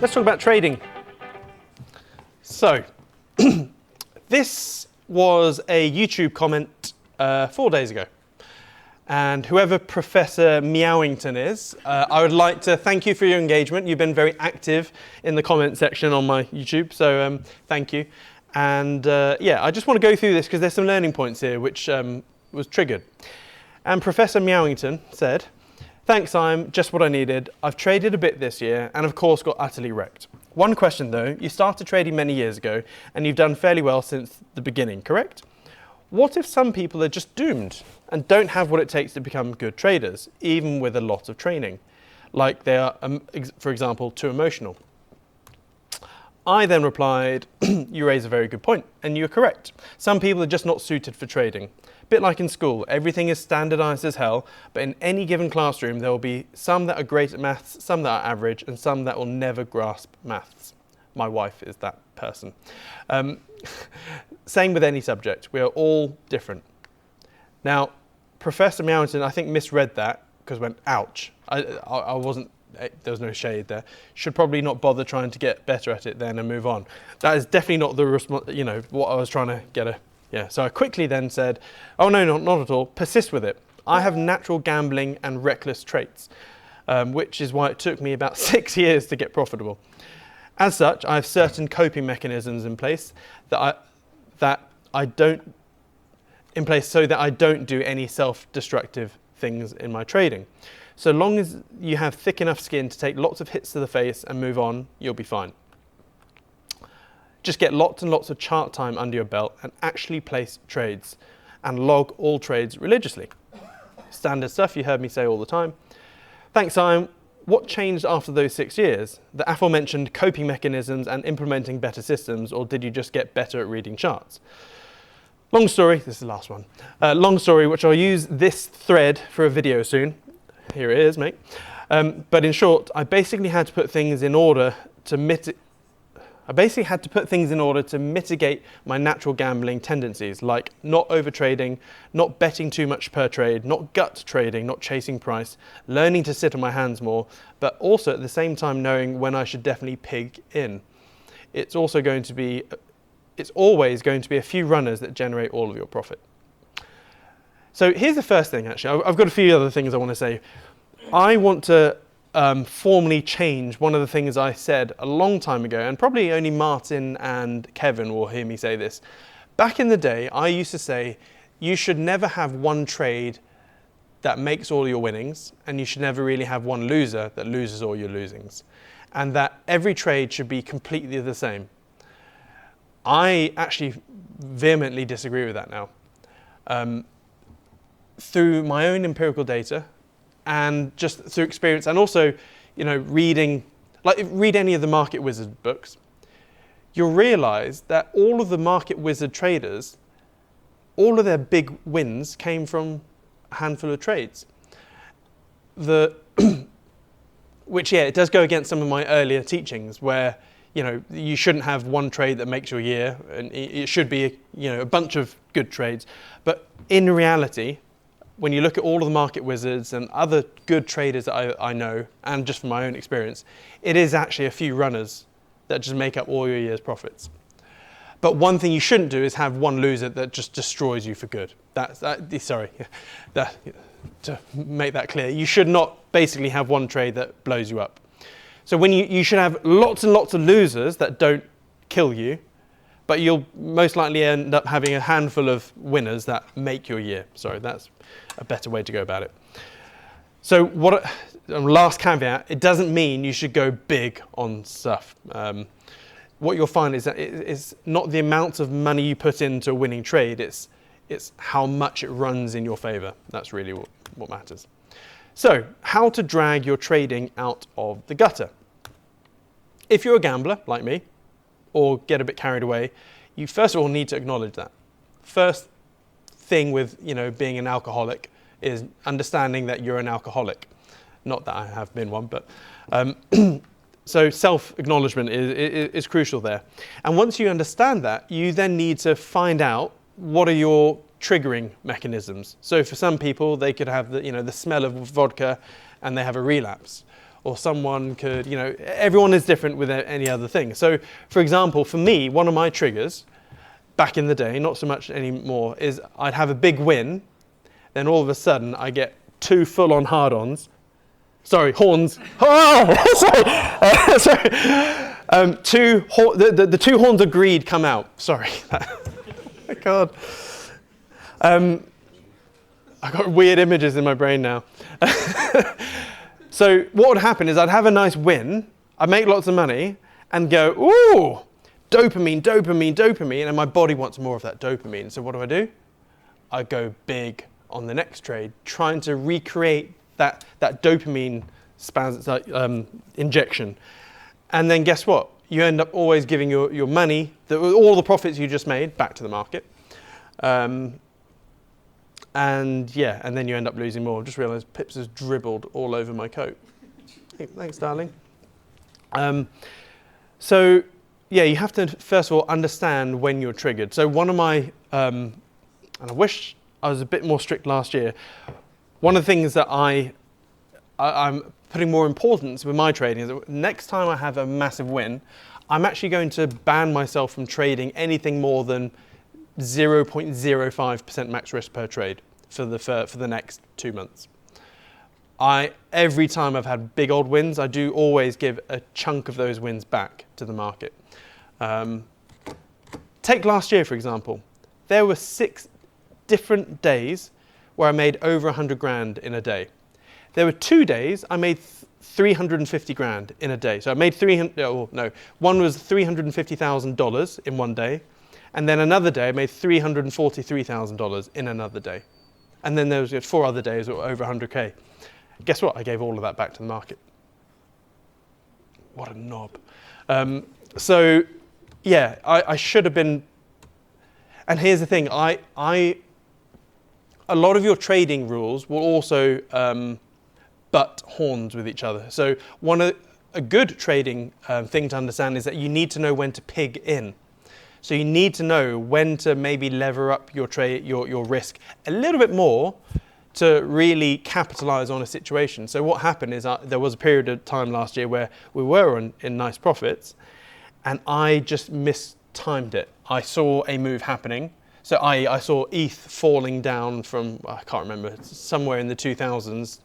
Let's talk about trading. So, this was a YouTube comment 4 days ago. And whoever Professor Meowington is, I would like to thank you for your engagement. You've been very active in the comment section on my YouTube, so thank you. And yeah, I just want to go through this because there's some learning points here which was triggered. And Professor Meowington said, "Thanks, Siam, just what I needed. I've traded a bit this year and of course got utterly wrecked. One question though, you started trading many years ago and you've done fairly well since the beginning, correct? What if some people are just doomed and don't have what it takes to become good traders, even with a lot of training? Like they are, for example, too emotional?" I then replied, "You raise a very good point, and you're correct. Some people are just not suited for trading. Bit like in school, everything is standardized as hell, but in any given classroom there will be some that are great at maths, some that are average, and some that will never grasp maths." My wife is that person. Same with any subject, we are all different. Now, Professor Meowington, I think, misread that because went, ouch. I wasn't, there was no shade there. Should probably not bother trying to get better at it then and move on. That is definitely not the what I was trying to get at. Yeah, so I quickly then said, "Oh no, not at all, persist with it. I have natural gambling and reckless traits, which is why it took me about 6 years to get profitable. As such, I have certain coping mechanisms in place so that I don't do any self-destructive things in my trading. So long as you have thick enough skin to take lots of hits to the face and move on, you'll be fine. Just get lots and lots of chart time under your belt and actually place trades and log all trades religiously." Standard stuff you heard me say all the time. Thanks, Siam. What changed after those 6 years? The aforementioned coping mechanisms and implementing better systems, or did you just get better at reading charts? Long story, this is the last one. Long story, which I'll use this thread for a video soon. Here it is, mate. But in short, I basically had to put things in order to mitigate my natural gambling tendencies, like not over trading, not betting too much per trade, not gut trading, not chasing price, learning to sit on my hands more, but also at the same time knowing when I should definitely pig in. It's always going to be a few runners that generate all of your profit. So here's the first thing, actually. I've got a few other things I want to say. I want to formally change one of the things I said a long time ago, and probably only Martin and Kevin will hear me say this. Back in the day, I used to say, you should never have one trade that makes all your winnings, and you should never really have one loser that loses all your losings, and that every trade should be completely the same. I actually vehemently disagree with that now. Through my own empirical data, and just through experience, and also, read any of the Market Wizard books, you'll realize that all of the Market Wizard traders, all of their big wins came from a handful of trades. Which, yeah, it does go against some of my earlier teachings where, you shouldn't have one trade that makes your year, and it should be, a bunch of good trades. But in reality, when you look at all of the Market Wizards and other good traders that I know, and just from my own experience, it is actually a few runners that just make up all your year's profits. But one thing you shouldn't do is have one loser that just destroys you for good. To make that clear, you should not basically have one trade that blows you up. So when you should have lots and lots of losers that don't kill you, but you'll most likely end up having a handful of winners that make your year. Sorry, that's a better way to go about it. So last caveat, it doesn't mean you should go big on stuff. What you'll find is that it's not the amount of money you put into a winning trade, it's how much it runs in your favor. That's really what matters. So, how to drag your trading out of the gutter. If you're a gambler, like me, or get a bit carried away, you first of all need to acknowledge that. First thing with being an alcoholic is understanding that you're an alcoholic. Not that I have been one, but so self-acknowledgement is crucial there. And once you understand that, you then need to find out what are your triggering mechanisms. So for some people, they could have the smell of vodka and they have a relapse. or someone could, everyone is different with any other thing. So for example, for me, one of my triggers back in the day, not so much anymore, is I'd have a big win, then all of a sudden I get 2 full-on hard-ons. Sorry, horns. Oh, sorry. The 2 horns of greed come out. Sorry. Oh, God. I've got weird images in my brain now. So what would happen is I'd have a nice win, I'd make lots of money, and go, ooh, dopamine, dopamine, dopamine, and my body wants more of that dopamine. So what do? I go big on the next trade, trying to recreate that dopamine injection. And then guess what? You end up always giving your money, all the profits you just made, back to the market. And then you end up losing more. Just realised Pips has dribbled all over my coat. Thanks, darling. So you have to first of all understand when you're triggered. So one of my, and I wish I was a bit more strict last year. One of the things that I'm putting more importance with my trading is that next time I have a massive win, I'm actually going to ban myself from trading anything more than 0.05% max risk per trade for the next 2 months. Every time I've had big old wins, I do always give a chunk of those wins back to the market. Take last year, for example. There were 6 different days where I made over 100 grand in a day. There were 2 days I made 350 grand in a day. So I made one was $350,000 in one day. And then another day I made $343,000 in another day. And then there was 4 other days that were over 100K. Guess what? I gave all of that back to the market. What a knob. I should have been. And here's the thing, a lot of your trading rules will also butt horns with each other. So a good trading thing to understand is that you need to know when to pig in. So you need to know when to maybe lever up your risk a little bit more to really capitalize on a situation. So what happened is there was a period of time last year where we were in nice profits, and I just mistimed it. I saw a move happening. So I saw ETH falling down from, I can't remember, somewhere in the 2000s.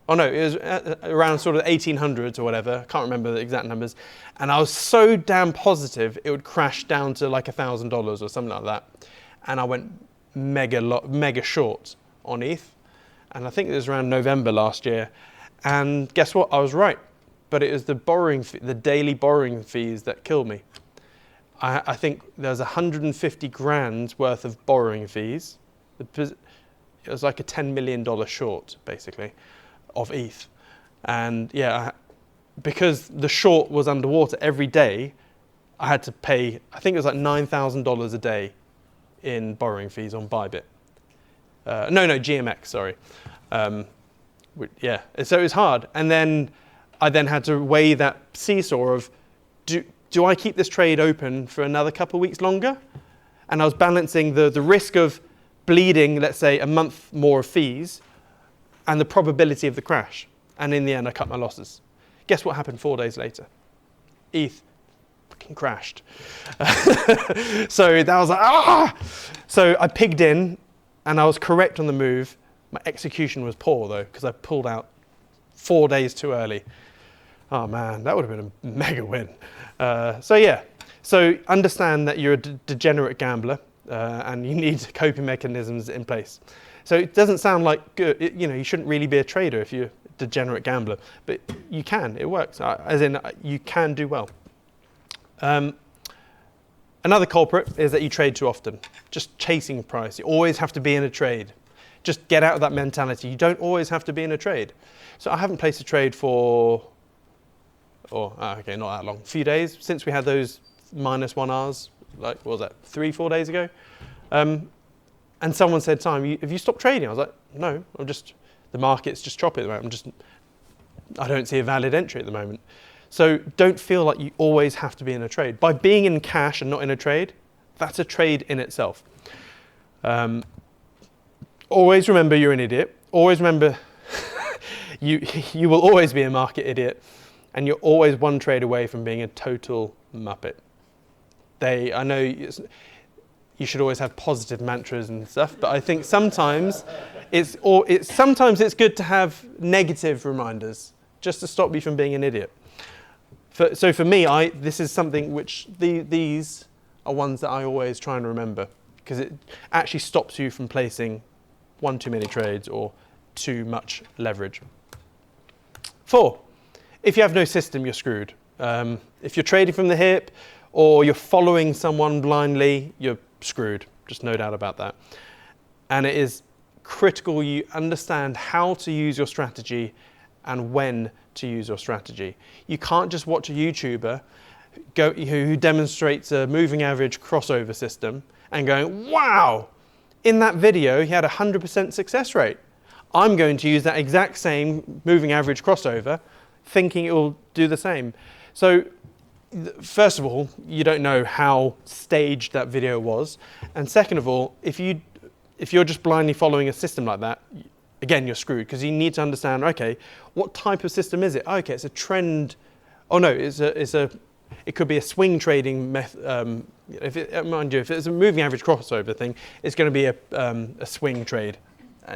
Oh no, it was around sort of 1800s or whatever. I can't remember the exact numbers. And I was so damn positive it would crash down to like $1,000 or something like that. And I went mega short on ETH. And I think it was around November last year. And guess what? I was right. But it was the daily borrowing fees that killed me. I think there's 150 grand worth of borrowing fees. It was like a $10 million short, basically, of ETH. And because the short was underwater every day, I had to pay, I think it was like $9,000 a day in borrowing fees on Bybit. GMX, sorry. So it was hard. And then I had to weigh that seesaw of, do I keep this trade open for another couple of weeks longer? And I was balancing the risk of bleeding, let's say, a month more of fees and the probability of the crash. And in the end, I cut my losses. Guess what happened 4 days later? ETH fucking crashed. So that was like, So I pigged in and I was correct on the move. My execution was poor though, because I pulled out 4 days too early. Oh man, that would have been a mega win. So understand that you're a degenerate gambler and you need coping mechanisms in place. So it doesn't sound like good, you shouldn't really be a trader if you're a degenerate gambler, but you can, it works, as in you can do well. Another culprit is that you trade too often, just chasing price. You always have to be in a trade. Just get out of that mentality. You don't always have to be in a trade. So I haven't placed a trade for not that long, a few days since we had those -1 hours, like, what was that, 3-4 days ago? And someone said, Simon, have you stopped trading? I was like, no, the market's just choppy at the moment. I don't see a valid entry at the moment. So don't feel like you always have to be in a trade. By being in cash and not in a trade, that's a trade in itself. Always remember you're an idiot. Always remember you will always be a market idiot, and you're always one trade away from being a total muppet. I know you should always have positive mantras and stuff, but I think sometimes sometimes it's good to have negative reminders just to stop you from being an idiot. So for me, this is something which these are ones that I always try and remember, because it actually stops you from placing one too many trades or too much leverage. 4, if you have no system, you're screwed. If you're trading from the hip or you're following someone blindly, you're screwed. Just no doubt about that. And it is critical you understand how to use your strategy and when to use your strategy. You can't just watch a YouTuber who demonstrates a moving average crossover system and going, wow, in that video he had a 100% success rate. I'm going to use that exact same moving average crossover thinking it will do the same. So first of all, you don't know how staged that video was. And second of all, if you're just blindly following a system like that, again, you're screwed, because you need to understand, okay, what type of system is it? Okay, it's a trend. Oh no, it could be a swing trading method. Mind you, if it's a moving average crossover thing, it's going to be a swing trade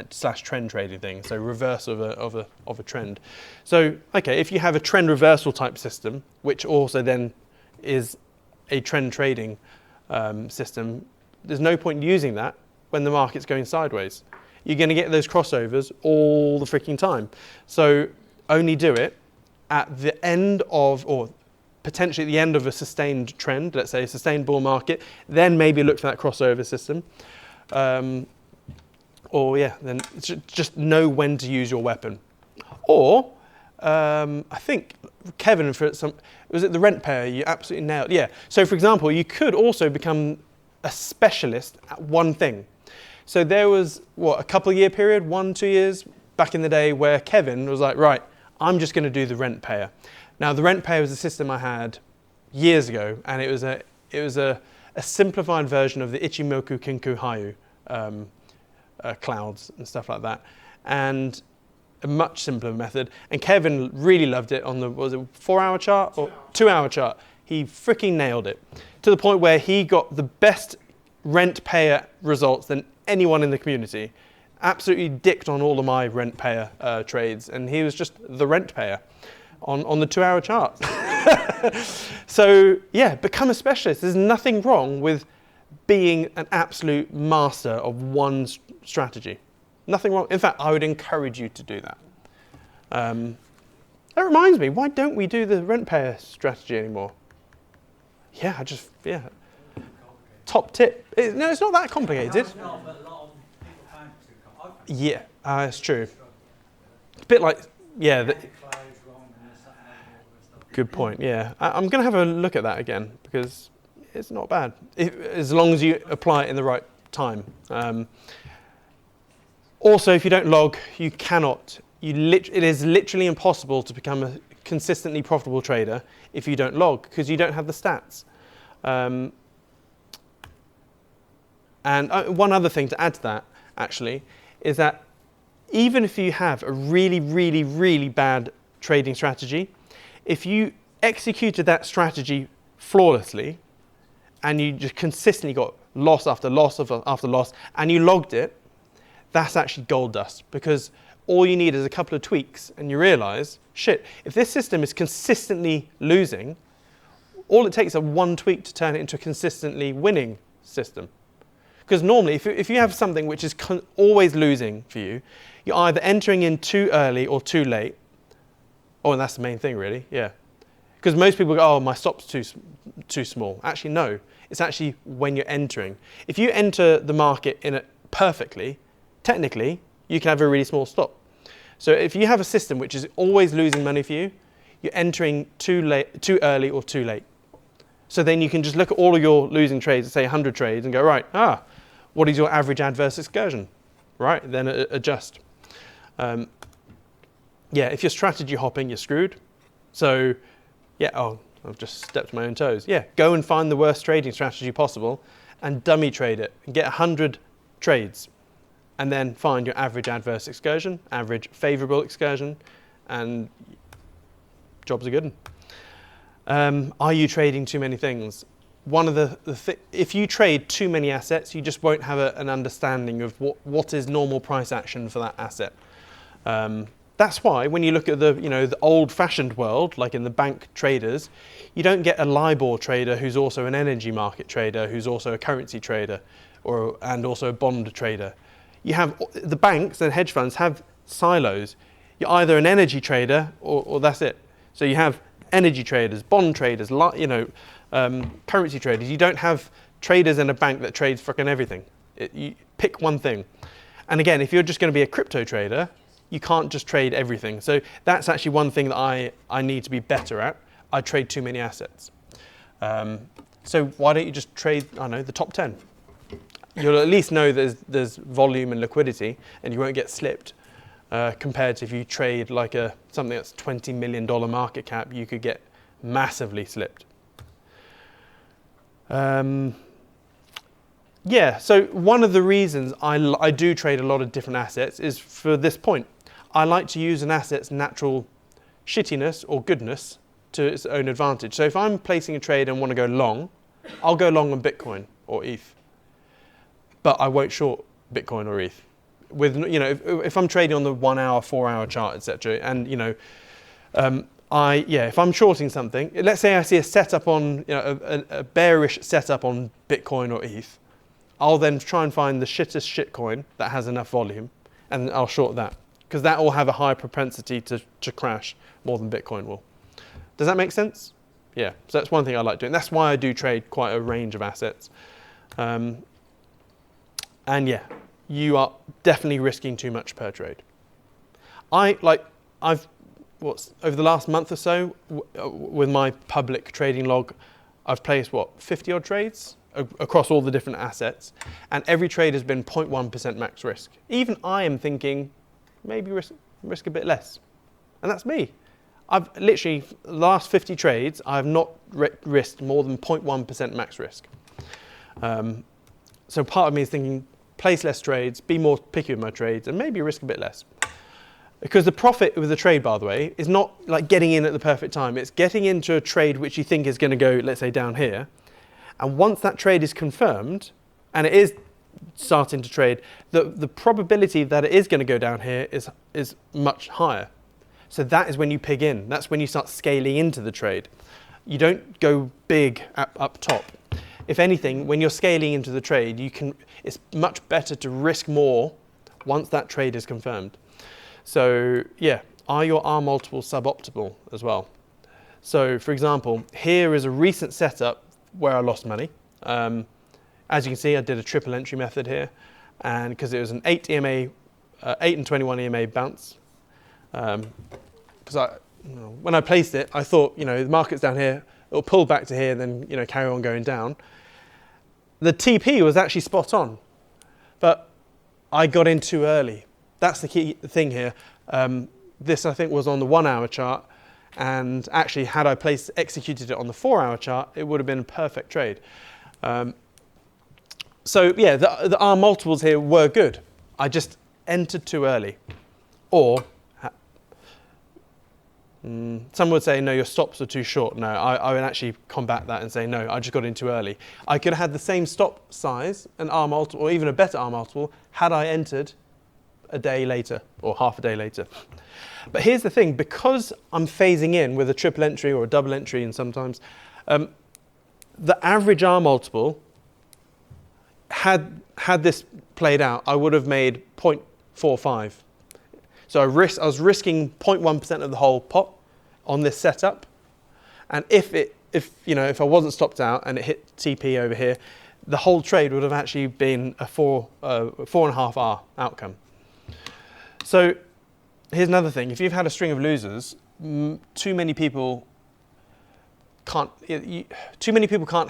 / trend trading thing, so reverse of a trend. So okay, if you have a trend reversal type system, which also then is a trend trading system, there's no point using that when the market's going sideways. You're going to get those crossovers all the freaking time. So only do it at the end of, or potentially at the end of a sustained trend, let's say a sustained bull market, then maybe look for that crossover system. Or yeah, then just know when to use your weapon. Or I think Kevin, was it the rent payer? You absolutely nailed. Yeah. So for example, you could also become a specialist at one thing. So there was a couple of year period, 1-2 years back in the day, where Kevin was like, right, I'm just going to do the rent payer. Now the rent payer was a system I had years ago, and it was a simplified version of the Ichimoku Kinku Hayu clouds and stuff like that, and a much simpler method. And Kevin really loved it on the 4-hour chart or 2-hour chart. He freaking nailed it to the point where he got the best rent payer results than anyone in the community. Absolutely dicked on all of my rent payer trades, and he was just the rent payer on the 2-hour chart. So yeah, become a specialist. There's nothing wrong with being an absolute master of one strategy. Nothing wrong. In fact, I would encourage you to do that. That reminds me, why don't we do the rent payer strategy anymore? Yeah, top tip. No, it's not that complicated. No, but a lot of people find it too complicated. Yeah, it's true. It's a bit like, yeah. Good point, yeah. I'm going to have a look at that again, because it's not bad, as long as you apply it in the right time. Also, if you don't log, you cannot. It is literally impossible to become a consistently profitable trader if you don't log, because you don't have the stats. And one other thing to add to that, actually, is that even if you have a really, really, really bad trading strategy, if you executed that strategy flawlessly and you just consistently got loss after loss after loss and you logged it, that's actually gold dust, because all you need is a couple of tweaks and you realize, shit, if this system is consistently losing, all it takes is one tweak to turn it into a consistently winning system. Because normally, if you have something which is always losing for you, you're either entering in too early or too late. Oh, and that's the main thing, really, yeah. Because most people go, oh, my stop's too small. Actually, no. It's actually when you're entering. If you enter the market in it perfectly, technically, you can have a really small stop. So if you have a system which is always losing money for you, you're entering too early or too late. So then you can just look at all of your losing trades, say 100 trades, and go, right, what is your average adverse excursion? Right, then adjust. Yeah, if you're strategy hopping, you're screwed. So, yeah, I've just stepped on my own toes. Yeah, go and find the worst trading strategy possible and dummy trade it and get 100 trades. and then find your average adverse excursion, average favourable excursion, and jobs are good. Are you trading too many things? One of if you trade too many assets, you just won't have an understanding of what is normal price action for that asset. That's why when you look at the old-fashioned world, like in the bank traders, you don't get a LIBOR trader who's also an energy market trader, who's also a currency trader, and also a bond trader. You have the banks and hedge funds have silos. You're either an energy trader or that's it. So you have energy traders, bond traders, currency traders. You don't have traders in a bank that trades frickin' everything. You pick one thing. And again, if you're just going to be a crypto trader, you can't just trade everything. So that's actually one thing that I need to be better at. I trade too many assets. So why don't you just trade, I don't know, the top 10? You'll at least know there's volume and liquidity, and you won't get slipped. Compared to if you trade like something that's $20 million market cap, you could get massively slipped. Yeah, so one of the reasons I do trade a lot of different assets is for this point. I like to use an asset's natural shittiness or goodness to its own advantage. So if I'm placing a trade and want to go long, I'll go long on Bitcoin or ETH. But I won't short Bitcoin or ETH. If I'm trading on the 1 hour, 4 hour chart, etc., and if I'm shorting something, let's say I see a setup on a bearish setup on Bitcoin or ETH, I'll then try and find the shittest shitcoin that has enough volume, and I'll short that because that will have a higher propensity to crash more than Bitcoin will. Does that make sense? Yeah. So that's one thing I like doing. That's why I do trade quite a range of assets. And yeah. You are definitely risking too much per trade. Over the last month or so, with my public trading log, I've placed 50 odd trades across all the different assets, and every trade has been 0.1% max risk. Even I am thinking maybe risk a bit less, and that's me. I've literally the last 50 trades, I have not risked more than 0.1% max risk. So part of me is thinking, place less trades, be more picky with my trades, and maybe risk a bit less. Because the profit with the trade, by the way, is not like getting in at the perfect time. It's getting into a trade which you think is going to go, let's say, down here. And once that trade is confirmed, and it is starting to trade, the probability that it is going to go down here is much higher. So that is when you pig in. That's when you start scaling into the trade. You don't go big up top. If anything, when you're scaling into the trade, it's much better to risk more once that trade is confirmed. So yeah, are your R multiples suboptimal as well? So for example, here is a recent setup where I lost money. As you can see, I did a triple entry method here, and because it was an 8 and 21 EMA bounce. Because when I placed it, I thought, the market's down here, it'll pull back to here, then carry on going down. The TP was actually spot on, but I got in too early. That's the key thing here. This I think was on the 1 hour chart, and actually had I executed it on the 4 hour chart, it would have been a perfect trade. So yeah, the R multiples here were good. I just entered too early. Or some would say, no, your stops are too short. No, I would actually combat that and say, no, I just got in too early. I could have had the same stop size, an R multiple, or even a better R multiple, had I entered a day later or half a day later. But here's the thing, because I'm phasing in with a triple entry or a double entry, and sometimes the average R multiple, had this played out, I would have made 0.45. So I was risking 0.1% of the whole pot on this setup, and if I wasn't stopped out and it hit TP over here, the whole trade would have actually been a 4.5 R outcome. So here's another thing: if you've had a string of losers, too many people can't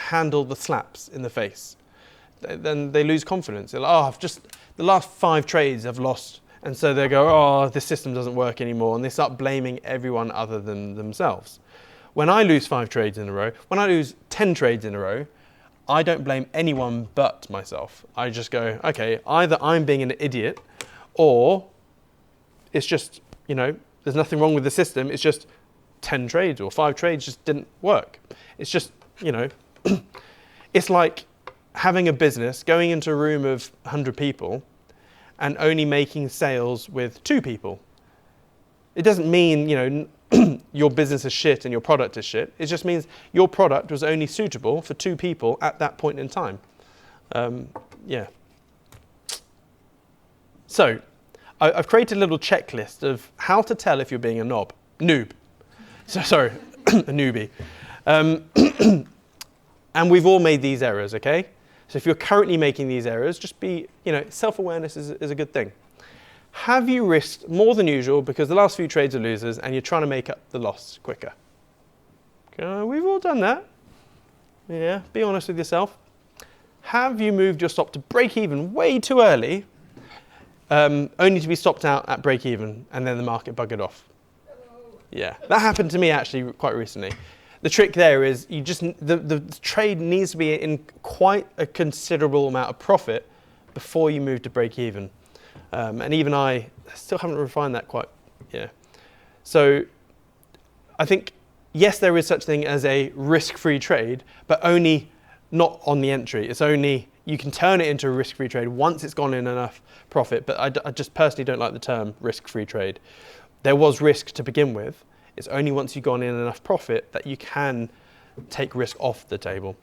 handle the slaps in the face. Then they lose confidence. They're like, the last 5 trades I've lost. And so they go, oh, this system doesn't work anymore. And they start blaming everyone other than themselves. When I lose 5 trades in a row, when I lose 10 trades in a row, I don't blame anyone but myself. I just go, okay, either I'm being an idiot or it's just, there's nothing wrong with the system. It's just 10 trades or 5 trades just didn't work. It's just, it's like having a business, going into a room of 100 people and only making sales with 2 people. It doesn't mean, your business is shit and your product is shit. It just means your product was only suitable for 2 people at that point in time. Yeah. So I've created a little checklist of how to tell if you're being a noob. So, sorry, a newbie. And we've all made these errors, okay? So if you're currently making these errors, just be, self-awareness is a good thing. Have you risked more than usual because the last few trades are losers and you're trying to make up the loss quicker? We've all done that. Yeah, be honest with yourself. Have you moved your stop to break even way too early, only to be stopped out at break even and then the market buggered off? Yeah, that happened to me actually quite recently. The trick there is the trade needs to be in quite a considerable amount of profit before you move to break even. And even I still haven't refined that quite. Yeah. So I think, yes, there is such thing as a risk-free trade, but only not on the entry. It's only, you can turn it into a risk-free trade once it's gone in enough profit. But I just personally don't like the term risk-free trade. There was risk to begin with. It's only once you've gone in enough profit that you can take risk off the table.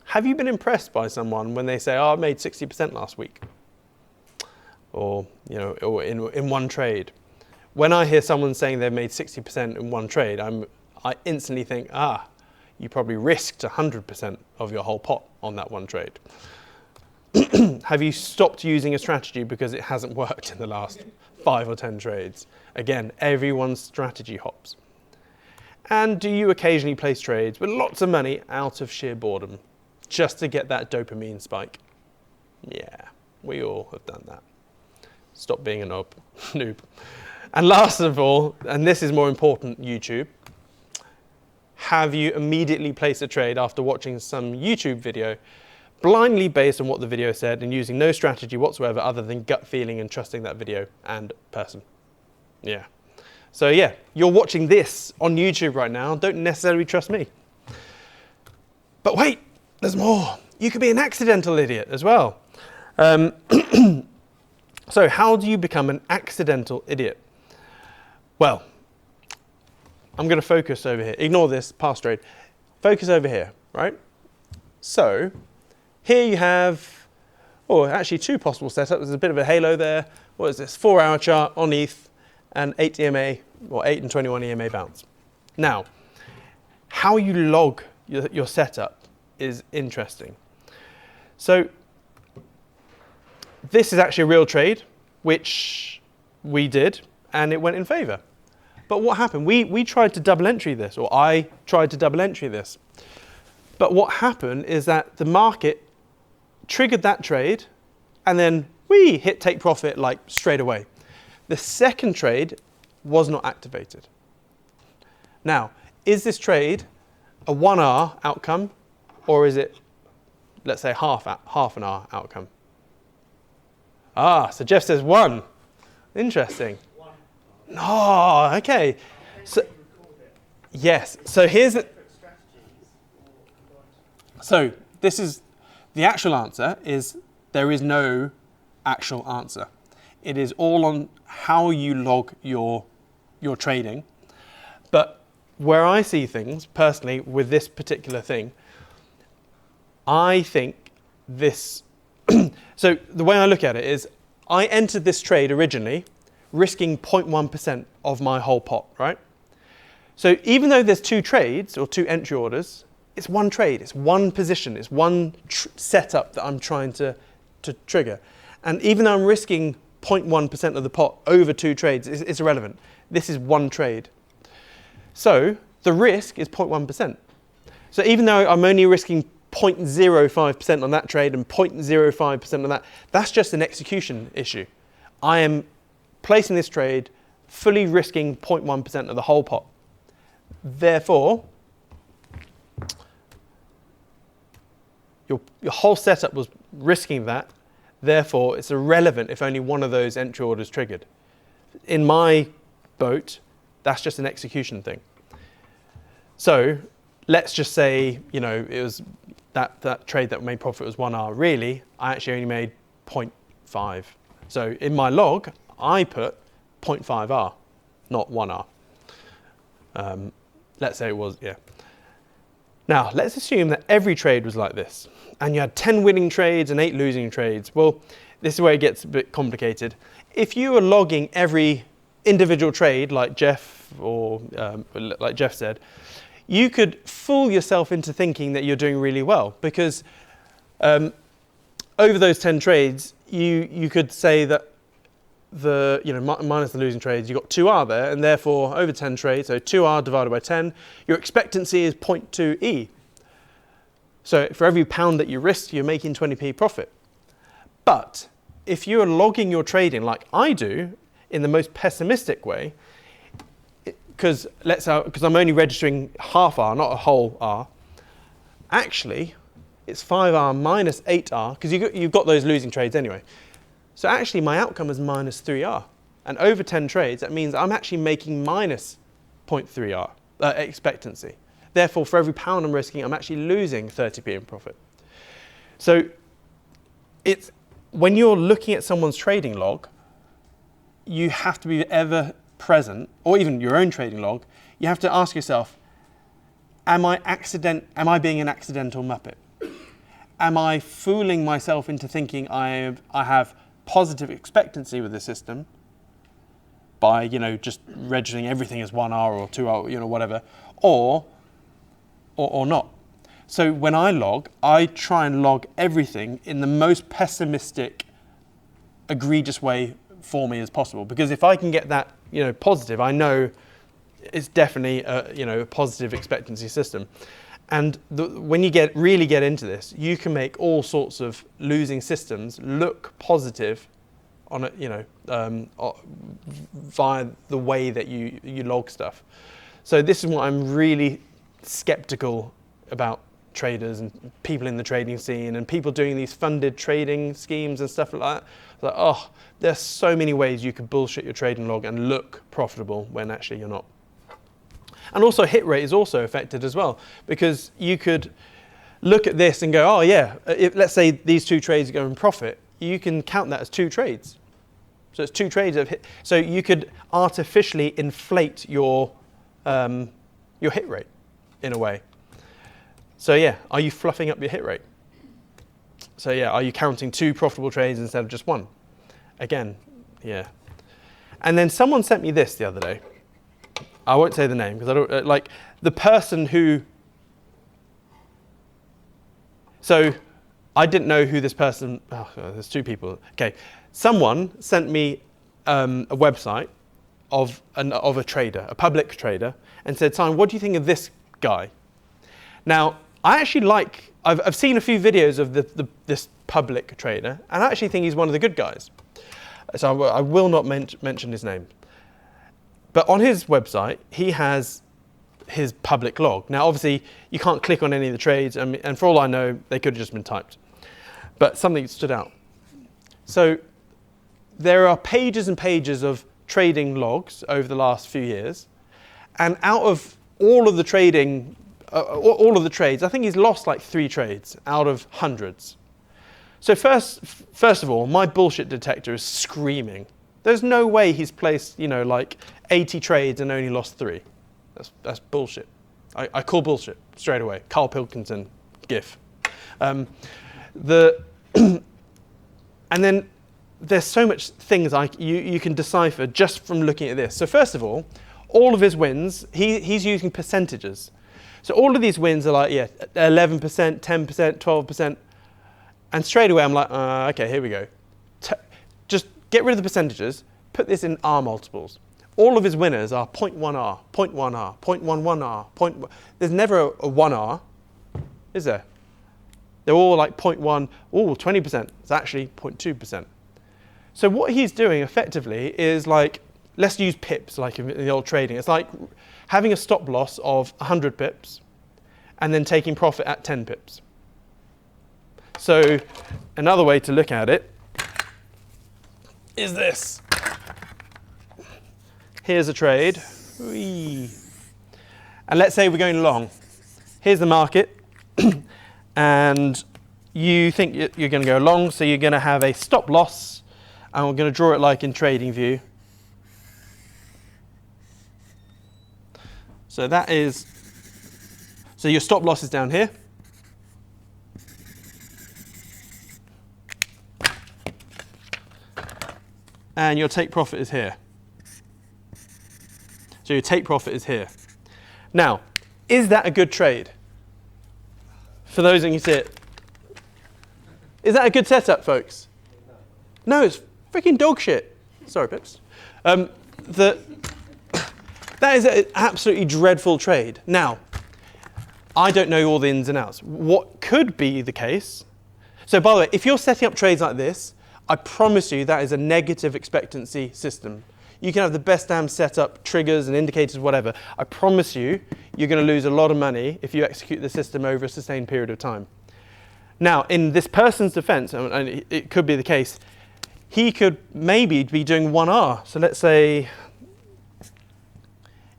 Have you been impressed by someone when they say, I made 60% last week? Or, or in one trade. When I hear someone saying they've made 60% in one trade, I instantly think, you probably risked 100% of your whole pot on that one trade. Have you stopped using a strategy because it hasn't worked in the last 5 or 10 trades? Again, everyone's strategy hops. And do you occasionally place trades with lots of money out of sheer boredom, just to get that dopamine spike? Yeah, we all have done that. Stop being a noob. And last of all, and this is more important, YouTube, have you immediately placed a trade after watching some YouTube video blindly based on what the video said and using no strategy whatsoever other than gut feeling and trusting that video and person? Yeah. So yeah, you're watching this on YouTube right now. Don't necessarily trust me. But wait, there's more. You could be an accidental idiot as well. So how do you become an accidental idiot? Well, I'm going to focus over here. Ignore this past trade. Focus over here, right? So here you have, actually 2 possible setups. There's a bit of a halo there. What is this? 4-hour chart on ETH and 8 EMA, or 8 and 21 EMA bounce. Now, how you log your setup is interesting. So this is actually a real trade, which we did, and it went in favor. But what happened? We tried to double entry this, or I tried to double entry this. But what happened is that the market triggered that trade, and then we hit take profit like straight away. The second trade was not activated. Now, is this trade a 1-hour outcome, or is it, let's say, half an hour outcome? So Jeff says 1. Interesting. 1. Oh, okay. So, yes. So here's the. So this is the actual answer. Is there is no actual answer. It is all on how you log your trading. But where I see things personally with this particular thing, I think this. So the way I look at it is I entered this trade originally risking 0.1% of my whole pot, right? So even though there's 2 trades or 2 entry orders, it's one trade, it's one position, it's one setup that I'm trying to trigger. And even though I'm risking 0.1% of the pot over 2 trades, it's irrelevant. This is one trade. So the risk is 0.1%. So even though I'm only risking 0.05% on that trade and 0.05% on that, that's just an execution issue. I am placing this trade fully risking 0.1% of the whole pot. Therefore, your whole setup was risking that. Therefore, it's irrelevant if only one of those entry orders triggered. In my boat, that's just an execution thing. So let's just say, it was that trade that made profit was 1R. Really, I actually only made 0.5. So in my log, I put 0.5R, not 1R. Let's say it was, yeah. Now, let's assume that every trade was like this, and you had 10 winning trades and 8 losing trades. Well, this is where it gets a bit complicated. If you were logging every individual trade, like Jeff said, you could fool yourself into thinking that you're doing really well, because over those 10 trades, you could say that minus the losing trades, you've got 2R there, and therefore over 10 trades, so 2R divided by 10, your expectancy is 0.2E. So for every pound that you risk, you're making 20p profit. But if you're logging your trading like I do, in the most pessimistic way, because I'm only registering half R, not a whole R, actually it's 5R minus 8R, because you've got those losing trades anyway. So actually my outcome is minus 3R. And over 10 trades, that means I'm actually making minus 0.3R expectancy. Therefore, for every pound I'm risking, I'm actually losing 30p in profit. So when you're looking at someone's trading log, you have to be ever present, or even your own trading log, you have to ask yourself, am I being an accidental muppet? Am I fooling myself into thinking I have positive expectancy with the system by, just registering everything as 1R or 2R, whatever, or not? So when I log, I try and log everything in the most pessimistic, egregious way for me as possible, because if I can get that, positive, I know it's definitely a positive expectancy system. And when you really get into this, you can make all sorts of losing systems look positive on via the way that you log stuff. So this is what I'm really skeptical about traders and people in the trading scene and people doing these funded trading schemes and stuff like that. Like, there's so many ways you could bullshit your trading log and look profitable when actually you're not. And also hit rate is also affected as well, because you could look at this and go, let's say these 2 trades go in profit, you can count that as 2 trades. So it's 2 trades of hit. So you could artificially inflate your hit rate in a way. So yeah, are you fluffing up your hit rate? So yeah, are you counting 2 profitable trades instead of just 1? Again, yeah. And then someone sent me this the other day. I won't say the name because I don't like the person who. So I didn't know who this person. There's 2 people. Okay, someone sent me a website of a trader, a public trader, and said, "Simon, what do you think of this guy?" Now, I actually I've seen a few videos of this public trader, and I actually think he's one of the good guys. So I will not mention his name. But on his website, he has his public log. Now, obviously, you can't click on any of the trades, and for all I know, they could have just been typed. But something stood out. So there are pages and pages of trading logs over the last few years, and out of all of the trades, I think he's lost like 3 trades out of hundreds. So first of all, my bullshit detector is screaming. There's no way he's placed, like 80 trades and only lost 3. That's bullshit. I call bullshit straight away. Carl Pilkington gif. And then there's so much things you can decipher just from looking at this. So first of all of his wins, he's using percentages. So all of these wins are like, 11%, 10%, 12%. And straight away I'm like, okay, here we go. Just get rid of the percentages, put this in R multiples. All of his winners are 0.1R, 0.1R, 0.11R, There's never a 1R, is there? They're all like 0.1, 20%. It's actually 0.2%. So what he's doing effectively is like, let's use pips like in the old trading. It's like having a stop loss of 100 pips and then taking profit at 10 pips. So another way to look at it is this. Here's a trade. Whee. And let's say we're going long. Here's the market. And you think you're going to go long, so you're going to have a stop loss. And we're going to draw it like in trading view. So that is, so your stop loss is down here. And your take profit is here. So your take profit is here. Now, is that a good trade? For those that can see it. Is that a good setup, folks? No, it's freaking dog shit. Sorry, Pips. That is an absolutely dreadful trade. Now, I don't know all the ins and outs. What could be the case? So by the way, if you're setting up trades like this, I promise you that is a negative expectancy system. You can have the best damn setup, triggers and indicators, whatever. I promise you, you're going to lose a lot of money if you execute the system over a sustained period of time. Now, in this person's defense, and it could be the case, he could maybe be doing 1R. So let's say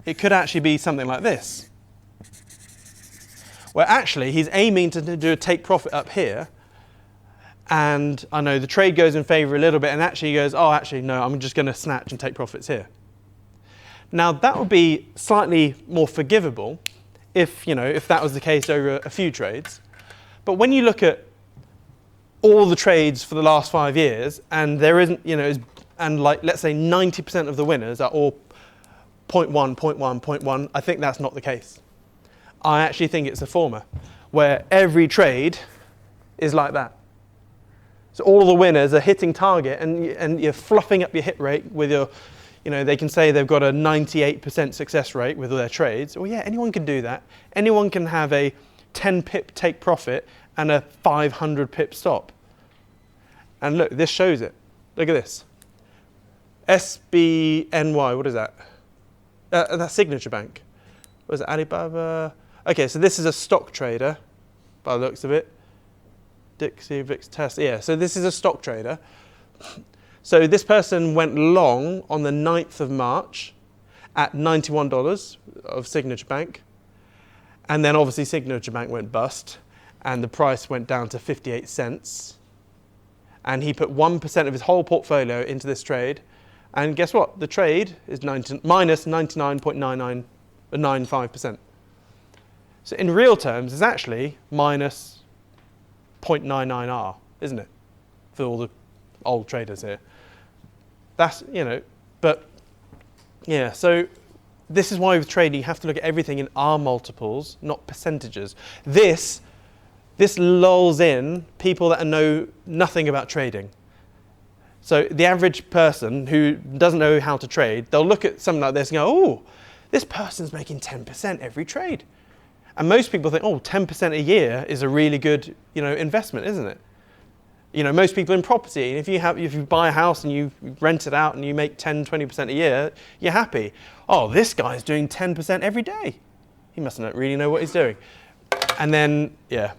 it could actually be something like this, where actually he's aiming to do a take profit up here. And I know the trade goes in favor a little bit, and actually he goes, oh, actually, no, I'm just going to snatch and take profits here. Now, that would be slightly more forgivable if that was the case over a few trades. But when you look at all the trades for the last 5 years, and there isn't, and like, let's say 90% of the winners are all 0.1, 0.1, 0.1, I think that's not the case. I actually think it's the former, where every trade is like that. So all of the winners are hitting target, and you're fluffing up your hit rate with your, they can say they've got a 98% success rate with their trades. Well, yeah, anyone can do that. Anyone can have a 10 pip take profit and a 500 pip stop. And look, this shows it. Look at this. SBNY, what is that? That's Signature Bank. What is it, Alibaba? Okay, so this is a stock trader, by the looks of it. Dixie, Vix, Tesla. Yeah, so this is a stock trader. So this person went long on the 9th of March at $91 of Signature Bank. And then obviously Signature Bank went bust and the price went down to 58 cents. And he put 1% of his whole portfolio into this trade. And guess what? The trade is minus 99.9995%. So in real terms, it's actually minus 0.99R, isn't it? For all the old traders here. That's, but yeah, so this is why with trading you have to look at everything in R multiples, not percentages. This lulls in people that know nothing about trading. So the average person who doesn't know how to trade, they'll look at something like this and go, oh, this person's making 10% every trade. And most people think, oh, 10% a year is a really good, investment, isn't it? Most people in property, if you buy a house and you rent it out and you make 10, 20% a year, you're happy. Oh, this guy's doing 10% every day. He must not really know what he's doing. And then, yeah.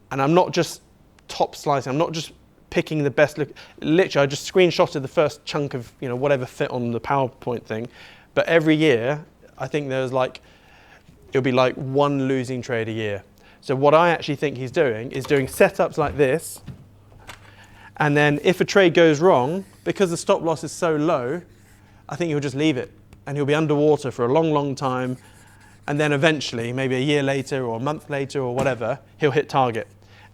And I'm not just top slicing. I'm not just picking the best look. Literally, I just screenshotted the first chunk of, whatever fit on the PowerPoint thing. But every year, I think there's it'll be like one losing trade a year. So what I actually think he's doing is doing setups like this. And then if a trade goes wrong, because the stop loss is so low, I think he'll just leave it. And he'll be underwater for a long, long time. And then eventually, maybe a year later or a month later or whatever, he'll hit target.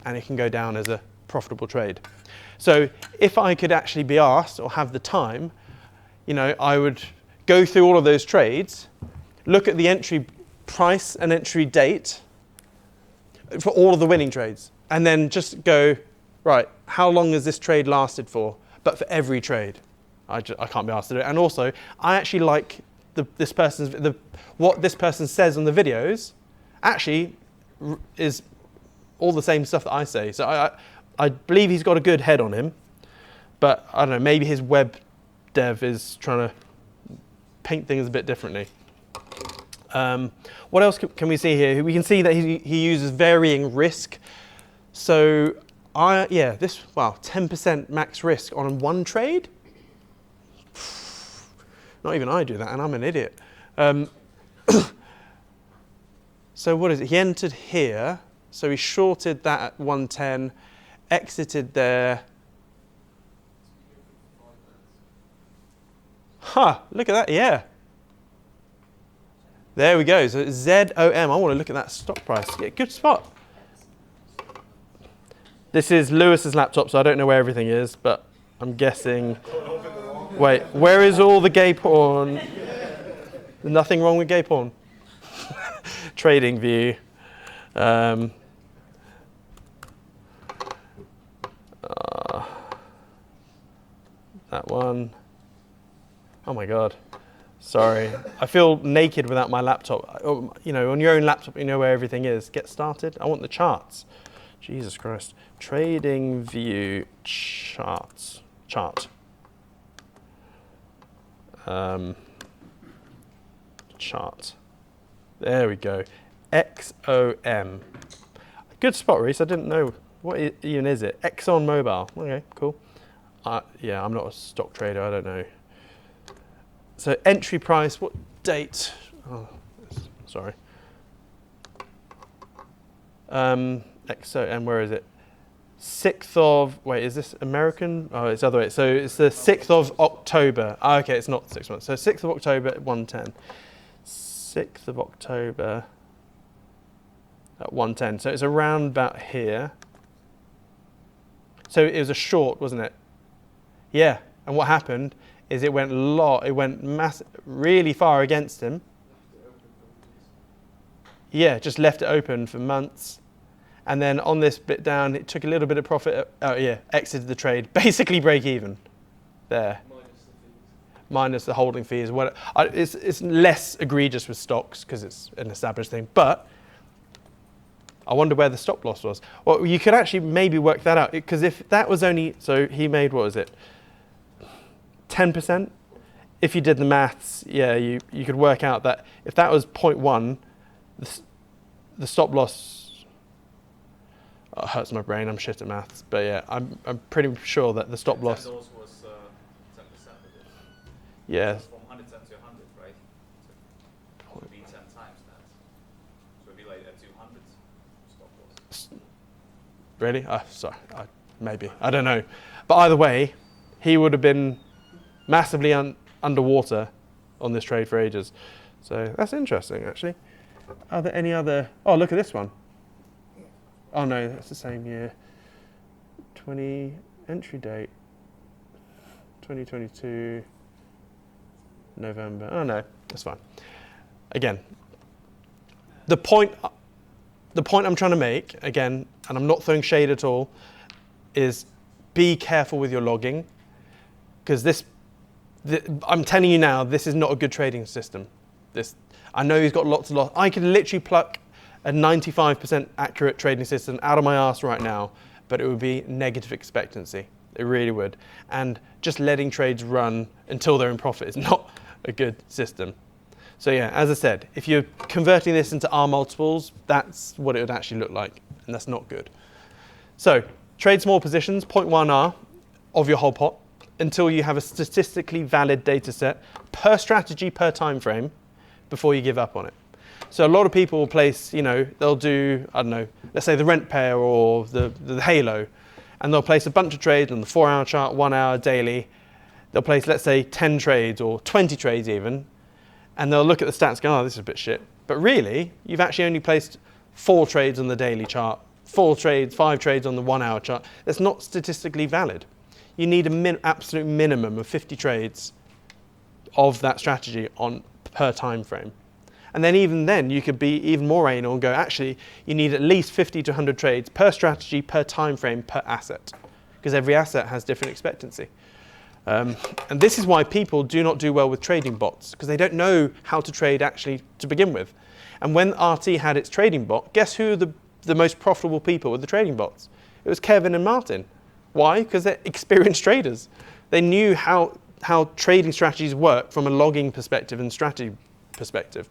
And it can go down as a profitable trade. So if I could actually be asked or have the time, I would go through all of those trades, look at the entry price and entry date for all of the winning trades, and then just go, right, how long has this trade lasted for? But for every trade. I can't be asked to do it. And also, I actually like what this person says on the videos actually is all the same stuff that I say. So I believe he's got a good head on him, but I don't know, maybe his web dev is trying to paint things a bit differently. What else can we see here? We can see that he uses varying risk. So this, wow, 10% max risk on one trade? Not even I do that, and I'm an idiot. So what is it? He entered here, so he shorted that at 110, exited there. Look at that, yeah. There we go, so ZOM, I want to look at that stock price. Yeah, good spot. This is Lewis's laptop, so I don't know where everything is, but I'm guessing. Wait, where is all the gay porn? There's nothing wrong with gay porn. Trading view. That one. Oh my God. Sorry. I feel naked without my laptop. You know, on your own laptop, you know where everything is. Get started. I want the charts. Jesus Christ. Trading view charts. Chart. Chart. There we go. XOM. Good spot, Reese. I didn't know. What even is it? Exxon Mobil. Okay, cool. Yeah, I'm not a stock trader. I don't know. So entry price, what date? Oh, sorry. XOM, where is it? 6th of, wait, is this American? Oh, it's the other way. So it's the 6th of October. Okay, it's not 6 months. So 6th of October at 110. 6th of October at 110. So it's around about here. So it was a short, wasn't it? Yeah. And what happened is it went really far against him. Yeah, just left it open for months. And then on this bit down, it took a little bit of profit. Exited the trade. Basically break even. There. Minus the holding fees. It's less egregious with stocks because it's an established thing. But I wonder where the stop loss was. Well, you could actually maybe work that out. Because if that was only, so he made, what was it? 10%? If you did the maths, yeah, you could work out that if that was 0.1, the stop loss, hurts my brain, I'm shit at maths. But yeah, I'm pretty sure that the stop loss $10 was 10%. Yeah. From 110 to 100, right? So it would be 10 times that. So it would be like a 200 stop loss. Really? Sorry, maybe. I don't know. But either way, he would have been massively underwater on this trade for ages. So that's interesting, actually. Are there any other? Oh, look at this one. Oh no, that's the same year. 20 entry date. 2022 November. Oh no, that's fine. Again, the point I'm trying to make, again, and I'm not throwing shade at all, is be careful with your logging, because I'm telling you now, this is not a good trading system. I know he's got lots of loss. I could literally pluck a 95% accurate trading system out of my arse right now, but it would be negative expectancy. It really would. And just letting trades run until they're in profit is not a good system. So yeah, as I said, if you're converting this into R multiples, that's what it would actually look like, and that's not good. So trade small positions, 0.1 R of your whole pot, until you have a statistically valid data set per strategy, per time frame, before you give up on it. So a lot of people will place, they'll do, I don't know, let's say the rent pair or the halo, and they'll place a bunch of trades on the 4-hour chart, 1 hour daily. They'll place, let's say, 10 trades or 20 trades even, and they'll look at the stats and go, oh, this is a bit shit. But really, you've actually only placed 4 trades on the daily chart, 5 trades on the 1 hour chart. That's not statistically valid. You need an absolute minimum of 50 trades of that strategy per time frame. And then even then, you could be even more anal and go, actually, you need at least 50 to 100 trades per strategy, per time frame, per asset, because every asset has different expectancy. And this is why people do not do well with trading bots, because they don't know how to trade actually to begin with. And when RT had its trading bot, guess who the most profitable people were the trading bots? It was Kevin and Martin. Why? Because they're experienced traders. They knew how trading strategies work from a logging perspective and strategy perspective.